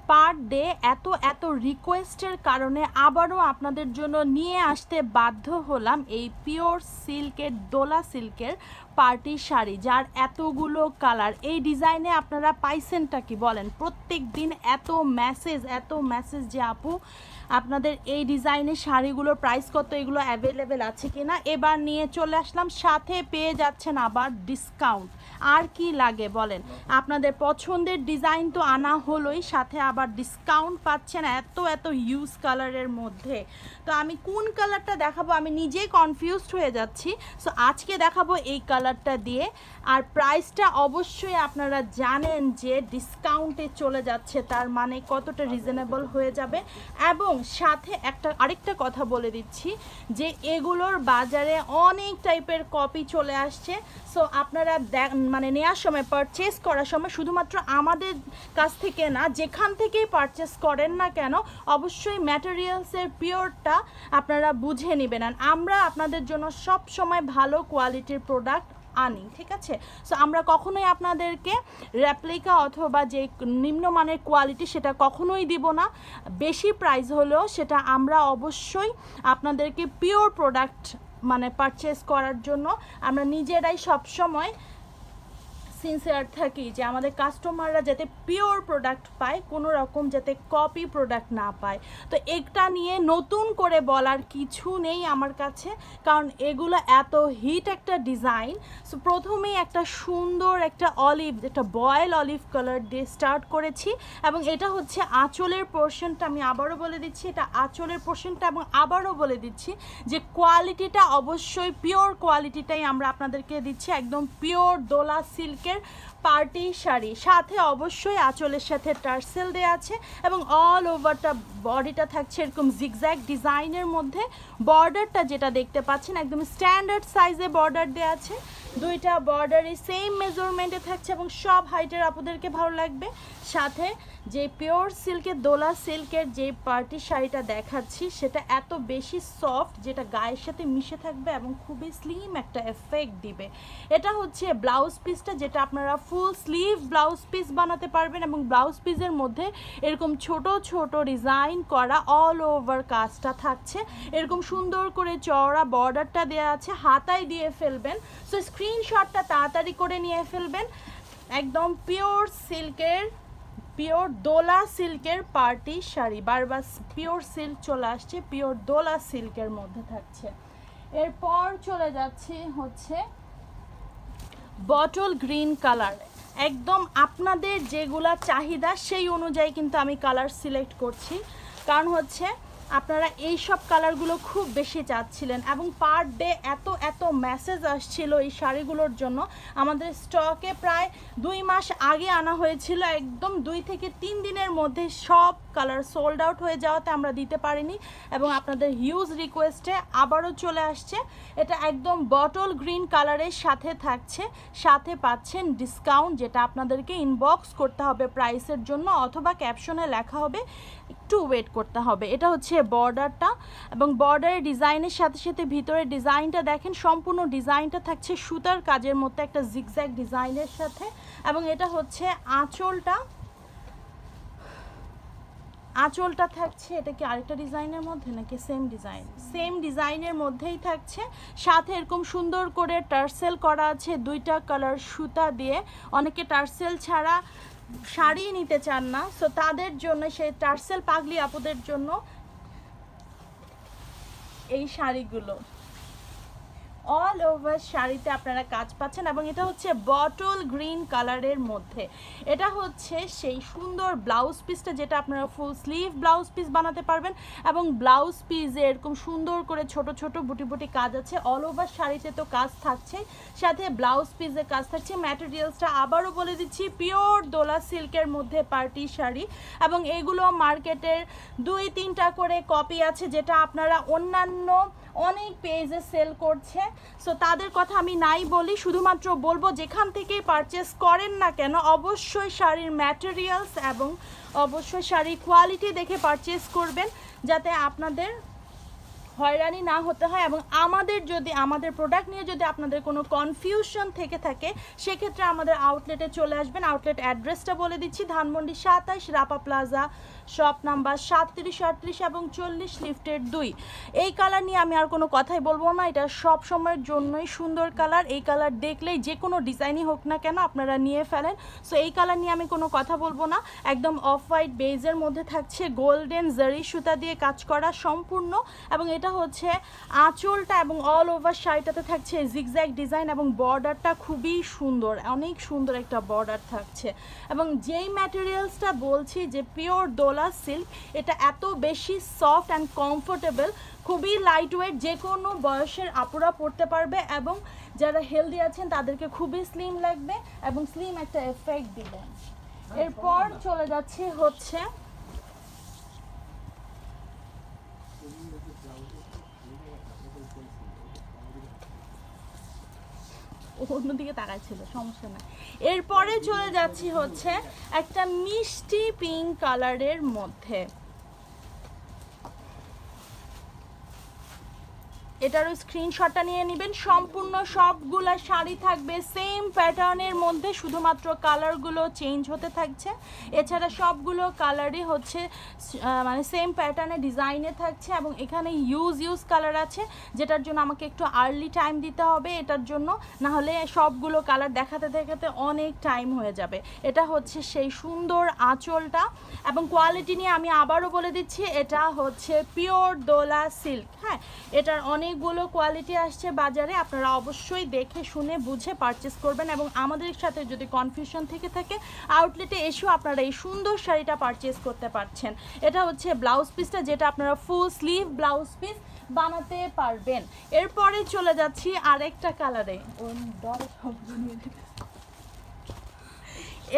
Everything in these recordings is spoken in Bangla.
পার ডে এত এত রিকোয়েস্টের কারণে আবারও আপনাদের জন্য নিয়ে আসতে বাধ্য হলাম এই পিওর সিল্কের দোলা সিল্কের পার্টি শাড়ি, যার এতগুলো কালার। এই ডিজাইনে আপনারা পাইছেনটা কি বলেন? প্রত্যেক দিন এত মেসেজ যে আপু আপনাদের এই ডিজাইনের শাড়িগুলোর প্রাইস কত, এগুলো অ্যাভেলেবেল আছে কিনা। এবার নিয়ে চলে আসলাম, সাথে পেয়ে যাচ্ছেন আবার ডিসকাউন্ট। আর কি লাগে বলেন? আপনাদের পছন্দের ডিজাইন তো আনা হলোই, সাথে আবার ডিসকাউন্ট পাচ্ছেন এত এত হিউজ কালারের মধ্যে। তো আমি কোন কালারটা দেখাবো আমি নিজেই কনফিউজড হয়ে যাচ্ছি। সো আজকে দেখাবো এই কালারটা দিয়ে। আর প্রাইসটা অবশ্যই আপনারা জানেন যে ডিসকাউন্টে চলে যাচ্ছে, তার মানে কতটা রিজনেবল হয়ে যাবে। এবং সাথে আরেকটা কথা বলে দিচ্ছি যে এগুলোর বাজারে অনেক টাইপের কপি চলে আসছে। সো আপনারা মানে নেওয়ার সময়, পারচেস করার সময় শুধুমাত্র আমাদের কাছ থেকে না, যেখান থেকেই পারচেস করেন না কেন অবশ্যই ম্যাটেরিয়ালসের পিওরটা আপনারা বুঝে নেবেন। আমরা আপনাদের জন্য সব সময় ভালো কোয়ালিটির প্রোডাক্ট আনি, ঠিক আছে? সো আমরা কখনোই আপনাদেরকে রেপ্লিকা অথবা যে নিম্নমানের কোয়ালিটি সেটা কখনোই দিব না। বেশি প্রাইস হলেও সেটা আমরা অবশ্যই আপনাদেরকে পিওর প্রোডাক্ট মানে পারচেস করার জন্য আমরা নিজেরাই সবসময় সিনসিয়ার থাকি যে আমাদের কাস্টমাররা যাতে পিওর প্রোডাক্ট পায়, কোনো রকম যাতে কপি প্রোডাক্ট না পায়। তো এটা নিয়ে নতুন করে বলার কিছু নেই আমার কাছে, কারণ এগুলো এত হিট একটা ডিজাইন। সো প্রথমেই একটা সুন্দর একটা অলিভ, একটা বয়েল অলিভ কালার দিয়ে স্টার্ট করেছি। এবং এটা হচ্ছে আঁচলের পোর্শনটা, আমি আবারও বলে দিচ্ছি এটা আঁচলের পোর্শনটা। এবং আবারও বলে দিচ্ছি যে কোয়ালিটিটা অবশ্যই পিওর কোয়ালিটিটাই আমরা আপনাদেরকে দিচ্ছি, একদম পিওর দোলা সিল্ক পার্টি শাড়ি। সাথে অবশ্যই আঁচলের সাথে টার্সেল দেওয়া আছে এবং অল ওভারটা বডিটা থাকছে এরকম জিগজ্যাগ ডিজাইনের মধ্যে। বর্ডারটা যেটা দেখতে পাচ্ছেন একদম স্ট্যান্ডার্ড সাইজে বর্ডার দেওয়া আছে, দুইটা বর্ডারই সেম মেজারমেন্টে থাকছে এবং সব হাইটের আপনাদেরকে ভালো লাগবে। সাথে যে পিওর সিল্কের দোলা সিল্কের যে পার্টি শাড়িটা দেখাচ্ছি সেটা এত বেশি সফট, যেটা গায়ের সাথে মিশে থাকবে এবং খুবই স্লিম একটা এফেক্ট দিবে। এটা হচ্ছে ব্লাউজ পিসটা, যেটা আপনারা ফুল স্লিভ ব্লাউজ পিস বানাতে পারবেন এবং ব্লাউজ পিসের মধ্যে এরকম ছোট ছোট ডিজাইন করা অল ওভার কাজটা থাকছে। এরকম সুন্দর করে চওড়া বর্ডারটা দেওয়া আছে, হাতায় দিয়ে ফেলবেন। সো স্ক্রিনশটটা তাড়াতাড়ি করে নিয়ে ফেলবেন। একদম পিওর সিল্কের, পিওর দোলা সিল্কের পার্টি শাড়ি, বারবার পিওর সিল্ক চলে আসছে, পিওর দোলা সিল্কের মধ্যে থাকছে। এরপর চলে যাচ্ছি হচ্ছে বটল গ্রিন কালার। একদম আপনাদের যেগুলা চাহিদা সেই অনুযায়ী কিন্তু আমি কালার সিলেক্ট করছি, কারণ হচ্ছে আপনারা এই সব কালারগুলো খুব বেশি চাচ্ছিলেন এবং পার ডে এত এত মেসেজ আসছিল এই শাড়িগুলোর জন্য। আমাদের স্টকে প্রায় 2 মাস আগে আনা হয়েছিল, একদম 2 থেকে 3 দিনের মধ্যে সব কালার সোল্ড আউট হয়ে যাওয়াতে আমরা দিতে পারিনি এবং আপনাদের হিউজ রিকোয়েস্টে আবারও চলে আসছে। এটা একদম বটল গ্রিন কালারের সাথে থাকছে, সাথে পাচ্ছেন ডিসকাউন্ট, যেটা আপনাদেরকে ইনবক্স করতে হবে প্রাইসের জন্য অথবা ক্যাপশনে লেখা হবে, একটু ওয়েট করতে হবে। এটা হচ্ছে বর্ডারটা এবং বর্ডারের ডিজাইনের সাথে সাথে ভিতরের ডিজাইনটা দেখেন, সম্পূর্ণ ডিজাইনটা থাকছে সুতার কাজের মধ্যে একটা জিগজ্যাগ ডিজাইনের সাথে। এবং এটা হচ্ছে আঁচলটা, আঁচলটা থাকছে, এটা কি আরেকটা ডিজাইনের মধ্যে নাকি সেম ডিজাইন? সেম ডিজাইনের মধ্যেই থাকছে, সাথে এরকম সুন্দর করে টার্সেল করা আছে 2টা কালার সুতা দিয়ে। অনেকে টার্সেল ছাড়া শাড়ি নিতে চান না, সো তাদের জন্য সেই টার্সেল পাগলি আপুদের জন্য এই শাড়িগুলো। অল ওভার শাড়িতে আপনারা কাজ পাচ্ছেন এবং এটা হচ্ছে বটল গ্রিন কালারের মধ্যে। এটা হচ্ছে সেই সুন্দর ব্লাউজ পিসটা, যেটা আপনারা ফুল স্লিভ ব্লাউজ পিস বানাতে পারবেন এবং ব্লাউজ পিসে এরকম সুন্দর করে ছোট ছোট বুটি বুটি কাজ আছে। অল ওভার শাড়িতে তো কাজ থাকছে, সাথে ব্লাউজ পিসে কাজ থাকছে। ম্যাটেরিয়ালসটা আবারও বলে দিচ্ছি পিওর দোলা সিল্কের মধ্যে পার্টি শাড়ি এবং এগুলো মার্কেটের 2-3টা করে কপি আছে, যেটা আপনারা অন্যান্য অনেক পেজে সেল করছে। সো তাদের কথা আমি নাই বলি, শুধুমাত্র বলবো যেখান থেকেই পারচেস করেন না কেন অবশ্যই শাড়ির ম্যাটেরিয়ালস এবং অবশ্যই শাড়ির কোয়ালিটি দেখে পারচেস করবেন, যাতে আপনাদের হয়রানি না হতে হয় এবং আমাদের প্রোডাক্ট নিয়ে যদি আপনাদের কোনো কনফিউশন থেকে থাকে সেক্ষেত্রে আমাদের আউটলেটে চলে আসবেন। আউটলেট অ্যাড্রেসটা বলে দিচ্ছি, Dhanmondi 27 Rapa plaza, shop number 37, 38 এবং 40, লিফটের 2। এই কালার নিয়ে আমি আর কোনো কথাই বলবো না, এটা সব সময়ের জন্যই সুন্দর কালার। এই কালার দেখলেই যে কোনো ডিজাইনই হোক না কেন আপনারা নিয়ে ফেলেন। সো এই কালার নিয়ে আমি কোনো কথা বলবো না। একদম অফ হোয়াইট বেজের মধ্যে থাকছে গোল্ডেন জারি সুতা দিয়ে কাজ করা সম্পূর্ণ, এবং এটা হচ্ছে আঁচলটা এবং অল ওভার শাড়িটাতে থাকছে জিগজ্যাগ ডিজাইন এবং বর্ডারটা খুবই সুন্দর, অনেক সুন্দর একটা বর্ডার থাকছে। এবং যেই ম্যাটেরিয়ালসটা বলছি যে পিওর দোলা সিল্ক, এটা এত বেশি সফট অ্যান্ড কমফোর্টেবল, খুবই লাইট ওয়েট, যে কোনো বয়সের আপুরা পরতে পারবে এবং যারা হেলদি আছেন তাদেরকে খুবই স্লিম লাগবে এবং স্লিম একটা এফেক্ট দিবে। এরপর চলে যাচ্ছে হচ্ছে অন্যদিকে তাকাই ছিল, সমস্যা না। এরপরে চলে যাচ্ছি হচ্ছে একটা মিষ্টি পিঙ্ক কালারের মধ্যে। এটারও স্ক্রিনশটটা নিয়ে নেবেন। সম্পূর্ণ সবগুলা শাড়ি থাকবে সেম প্যাটার্নের মধ্যে, শুধুমাত্র কালারগুলো চেঞ্জ হতে থাকছে। এছাড়া সবগুলো কালারই হচ্ছে মানে সেম প্যাটার্নে ডিজাইনে থাকছে এবং এখানে ইউজ কালার আছে, যেটার জন্য আমাকে একটু আর্লি টাইম দিতে হবে এটার জন্য, না হলে সবগুলো কালার দেখাতে দেখাতে অনেক টাইম হয়ে যাবে। এটা হচ্ছে সেই সুন্দর আঁচলটা এবং কোয়ালিটি নিয়ে আমি আবারও বলে দিচ্ছি, এটা হচ্ছে পিওর দোলা সিল্ক। হ্যাঁ, এটার অনেকগুলো কোয়ালিটি আসছে বাজারে, আপনারা অবশ্যই দেখে শুনে বুঝে পারচেস করবেন এবং আমাদের সাথে যদি কনফিউশন থেকে থাকে আউটলেটে এসেও আপনারা এই সুন্দর শাড়িটা পারচেস করতে পারছেন। এটা হচ্ছে ব্লাউজ পিসটা, যেটা আপনারা ফুল স্লিভ ব্লাউজ পিস বানাতে পারবেন। এরপরে চলে যাচ্ছি আরেকটা কালারে,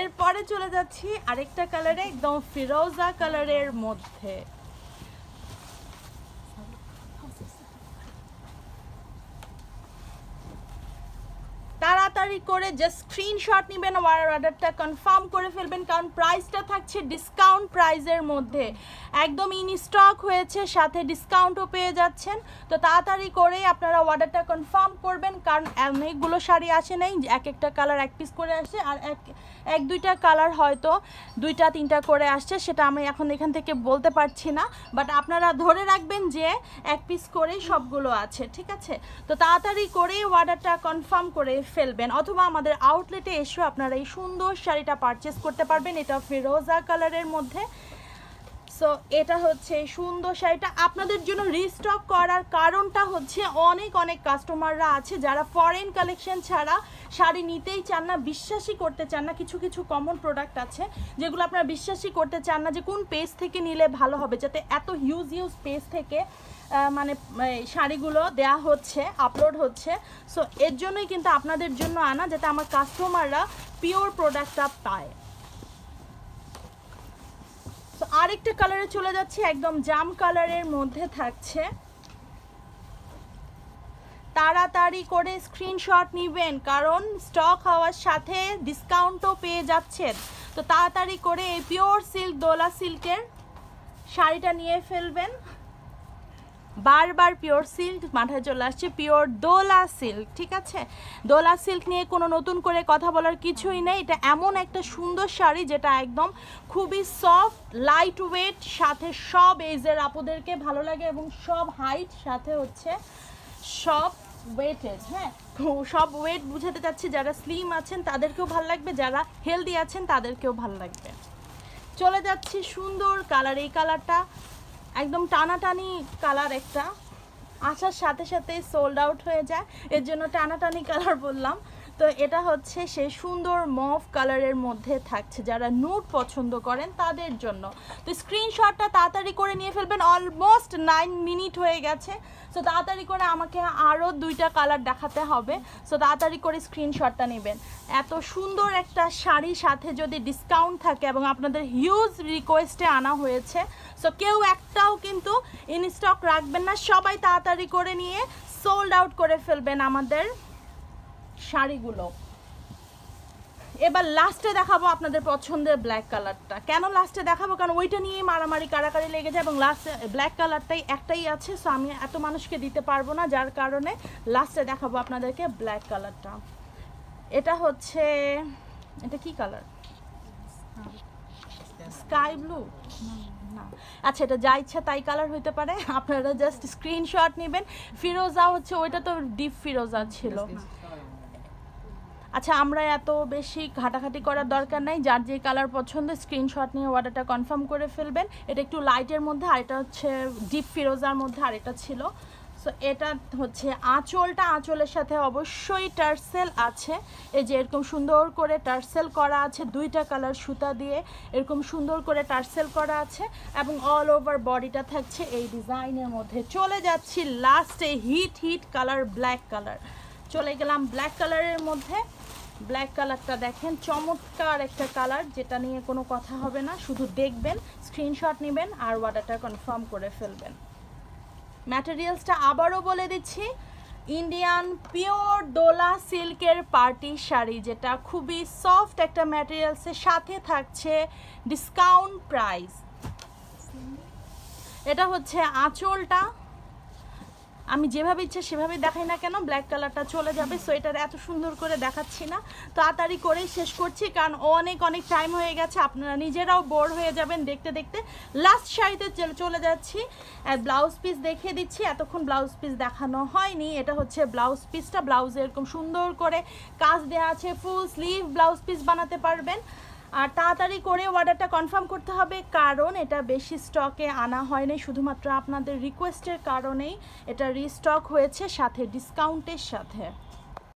এরপরে চলে যাচ্ছি আরেকটা কালারে, একদম ফিরোজা কালারের মধ্যে। তাড়াতাড়ি করে জাস্ট স্ক্রিনশট নেবেন, অর্ডারটা কনফার্ম করে ফেলবেন, কারণ প্রাইসটা থাকছে ডিসকাউন্ট প্রাইসের মধ্যে, একদম ইন স্টক হয়েছে, সাথে ডিসকাউন্টও পেয়ে যাচ্ছেন। তো তাড়াতাড়ি করে আপনারা অর্ডারটা কনফার্ম করবেন, কারণ অনেকগুলো শাড়ি আসে নাই, এক একটা কালার এক পিস করে আসে, আর এক দুইটা কালার হয়তো 2টা 3টা করে আসছে, সেটা আমি এখন এখান থেকে বলতে পারছি না, বাট আপনারা ধরে রাখবেন যে এক পিস করেই সবগুলো আছে, ঠিক আছে? তো তাড়াতাড়ি করেই অর্ডারটা কনফার্ম করে ফেলবেন, অথবা আমাদের আউটলেটে এসেও আপনারা এই সুন্দর শাড়িটা পারচেস করতে পারবেন। এটা ফিরোজা কালারের মধ্যে। সো এটা হচ্ছে সুন্দর শাড়িটা আপনাদের জন্য রিস্টক করার কারণটা হচ্ছে অনেক কাস্টমাররা আছে যারা ফরেন কালেকশন ছাড়া শাড়ি নিতেই চান না, বিশ্বাসই করতে চান না। কিছু কিছু কমন প্রোডাক্ট আছে যেগুলো আপনারা বিশ্বাসই করতে চান না যে কোন পেজ থেকে নিলে ভালো হবে, যাতে এত হিউজ পেজ থেকে মানে শাড়িগুলো দেয়া হচ্ছে, আপলোড হচ্ছে। সো এর জন্যই কিন্তু আপনাদের জন্য আনা, যাতে আমার কাস্টমাররা পিওর প্রোডাক্টটা পায়। তো আরেকটা কালারে চলে যাচ্ছে, একদম জাম কালারের মধ্যে থাকছে। তাড়াতাড়ি করে স্ক্রিনশট নেবেন, কারণ স্টক হওয়ার সাথে ডিসকাউন্টও পেয়ে যাচ্ছেন। তো তাড়াতাড়ি করে এই পিওর সিল্ক দোলা সিল্কের শাড়িটা নিয়ে ফেলবেন। বারবার পিওর সিল্ক মাথায় চলে আসছে, পিওর দোলা সিল্ক, ঠিক আছে? দোলা সিল্ক নিয়ে কোনো নতুন করে কথা বলার কিছুই নেই। এটা এমন একটা সুন্দর শাড়ি যেটা একদম খুবই সফট, লাইট ওয়েট, সাথে সব এজের আপুদেরকে ভালো লাগে এবং সব হাইট, সাথে হচ্ছে সব ওয়েটেড। হ্যাঁ, সব ওয়েট বুঝাতে চাচ্ছি, যারা স্লিম আছেন তাদেরকেও ভালো লাগবে, যারা হেলদি আছেন তাদেরকেও ভালো লাগবে। চলে যাচ্ছি সুন্দর কালার, এই কালারটা একদম টানাটানি কালার, একটা আসার সাথে সাথে সোল্ড আউট হয়ে যায়, এর জন্য টানাটানি কালার বললাম। তো এটা হচ্ছে সেই সুন্দর মভ কালারের মধ্যে থাকছে, যারা নুড পছন্দ করেন তাদের জন্য। তো স্ক্রিনশটটা তাড়াতাড়ি করে নিয়ে ফেলবেন, অলমোস্ট 9 মিনিট হয়ে গেছে। সো তাড়াতাড়ি করে আমাকে আরও 2টা কালার দেখাতে হবে, সো তাড়াতাড়ি করে স্ক্রিনশটটা নেবেন। এত সুন্দর একটা শাড়ির সাথে যদি ডিসকাউন্ট থাকে এবং আপনাদের হিউজ রিকোয়েস্টে আনা হয়েছে, সো কেউ একটাও কিন্তু ইন স্টক রাখবেন না, সবাই তাড়াতাড়ি করে নিয়ে সোল্ড আউট করে ফেলবেন আমাদের শাড়িগুলো। এবার লাস্টে দেখাবো আপনাদের পছন্দের ব্ল্যাক কালারটা। কেন লাস্টে দেখাবো? কারণ ওইটা নিয়েই মারামারি কাড়াকাড়ি লেগে যায় এবং লাস্টে ব্ল্যাক কালারটাই একটাই আছে, সো আমি এত মানুষকে দিতে পারবো না, যার কারণে লাস্টে দেখাবো আপনাদেরকে ব্ল্যাক কালারটা। এটা হচ্ছে, এটা কি কালার? স্কাই ব্লু না, আচ্ছা এটা যা ইচ্ছা তাই কালার হইতে পারে, আপনারা জাস্ট স্ক্রিনশট নেবেন। ফিরোজা হচ্ছে, ওইটা তো ডিপ ফিরোজা ছিল। আচ্ছা আমরা এত বেশি ঘাটাঘাটি করার দরকার নাই, যার যে কালার পছন্দ স্ক্রিনশট নিয়ে অর্ডারটা কনফার্ম করে ফেলবেন। এটা একটু লাইটের মধ্যে, আর এটা হচ্ছে ডিপ ফিরোজার মধ্যে, আর এটা ছিল। সো এটা হচ্ছে আঁচলটা, আঁচলের সাথে অবশ্যই টার্সেল আছে। এই যে এরকম সুন্দর করে টার্সেল করা আছে, দুইটা কালার সুতা দিয়ে এরকম সুন্দর করে টার্সেল করা আছে, এবং অল ওভার বডিটা থাকছে এই ডিজাইনের মধ্যে। চলে যাচ্ছি লাস্টে হিট কালার ব্ল্যাক কালার। চলে গেলাম ব্ল্যাক কালারের মধ্যে। ব্ল্যাক কালারটা দেখেন, চমৎকার একটা কালার, যেটা নিয়ে কোনো কথা হবে না, শুধু দেখবেন, স্ক্রিনশট নেবেন আর অর্ডারটা কনফার্ম করে ফেলবেন। ম্যাটেরিয়ালসটা আবারও বলে দিচ্ছি, ইন্ডিয়ান পিওর দোলা সিল্কের পার্টি শাড়ি, যেটা খুবই সফট একটা ম্যাটেরিয়ালসের সাথে থাকছে ডিসকাউন্ট প্রাইস। এটা হচ্ছে আঁচলটা, আমি যেভাবে ইচ্ছে সেভাবে দেখাই না কেন ব্ল্যাক কালারটা চলে যাবে, সো এটা এত সুন্দর করে দেখাচ্ছি না, তাড়াতাড়ি করেই শেষ করছি কারণ অনেক টাইম হয়ে গেছে, আপনারা নিজেরাও বোর হয়ে যাবেন দেখতে দেখতে। লাস্ট শাড়িতে চলে যাচ্ছি, আর ব্লাউজ পিস দেখিয়ে দিচ্ছি, এতক্ষণ ব্লাউজ পিস দেখানো হয়নি। এটা হচ্ছে ব্লাউজ পিসটা, ব্লাউজে এরকম সুন্দর করে কাজ দেওয়া আছে, ফুল স্লিভ ব্লাউজ পিস বানাতে পারবেন। আর তাড়াতাড়ি করে অর্ডারটা কনফার্ম করতে হবে, কারণ এটা বেশি স্টকে আনা হয়নি, শুধুমাত্র আপনাদের রিকোয়েস্টের কারণেই এটা রিস্টক হয়েছে, সাথে ডিসকাউন্টের সাথে।